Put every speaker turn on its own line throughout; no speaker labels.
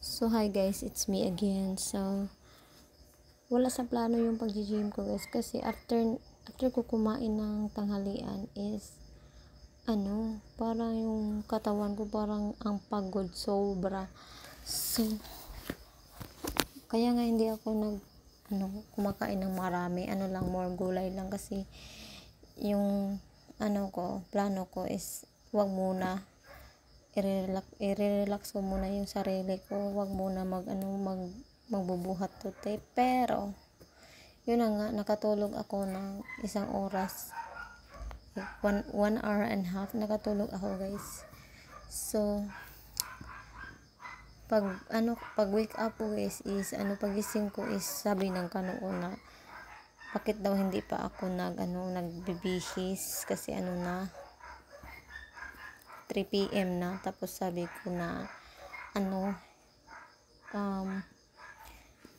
So hi guys, it's me again. So wala sa plano yung pag-gym ko guys kasi after ko kumain ng tanghalian is parang yung katawan ko parang ang pagod sobra. So kaya nga hindi ako kumakain ng marami, lang, more gulay lang kasi yung plano ko is wag muna i-relax ko muna yung sarili ko, wag muna magbubuhat today. Pero yun na nga, nakatulog ako ng isang oras, like 1 hour and a half nakatulog ako guys. So pag wake up ko guys is pagising ko is sabi ng kanoo na bakit daw hindi pa ako nagbibihis kasi na 3 PM na. Tapos sabi ko na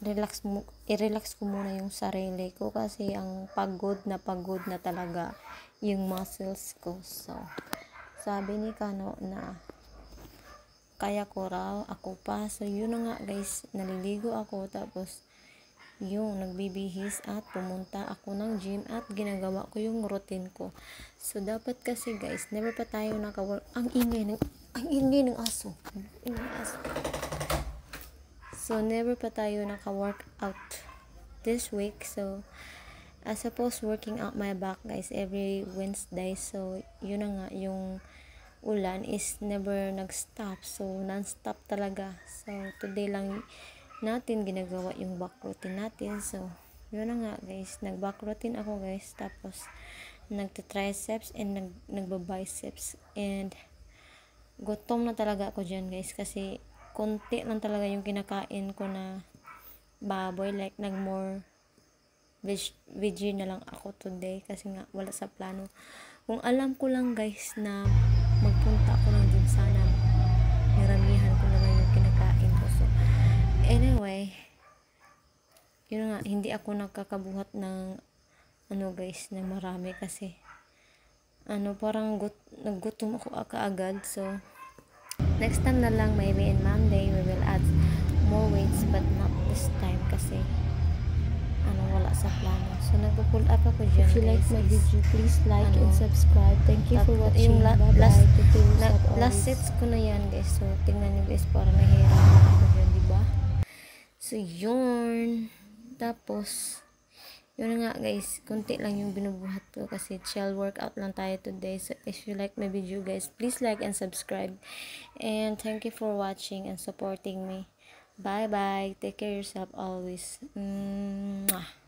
i-relax ko muna yung sarili ko kasi ang pagod na talaga yung muscles ko. So sabi ni Kano na kaya ko raw, ako pa. So yun na nga guys, naliligo ako tapos yung nagbibihis at pumunta ako ng gym at ginagawa ko yung routine ko. So dapat kasi guys, never pa tayo ang ingay ng aso. So never pa tayo naka-workout this week. So I suppose working out my back guys every Wednesday. So yun na nga, yung ulan is never nag-stop. So non-stop talaga. So today lang natin ginagawa yung back routine natin. So yun na nga guys, nag-back routine ako guys, tapos nagta-triceps and nagba-biceps, and gutom na talaga ako dyan guys kasi konti lang talaga yung kinakain ko na baboy, like more veggie na lang ako today kasi nga wala sa plano. Kung alam ko lang guys na magpunta ako ng gym, sana niramihan ko na lang yung kinakain ko. So anyway, yun nga, hindi ako nakakabuhat ng guys na marami kasi parang naggutom ako kaagad. So next time na lang, maybe in Monday we will add more weights, but not this time kasi wala sa plano. So nagpo-pull up ako dyan. If you like my video, please like and subscribe. Thank you for watching. Bye-bye. Last sets ko na yan guys. So tingnan nyo guys, para nahihirapan ako dyan, diba? So yun. Tapos yun na nga guys, konti lang yung binubuhat ko kasi chill workout lang tayo today. So if you like my video guys, please like and subscribe. And thank you for watching and supporting me. Bye bye. Take care of yourself always. Mwah.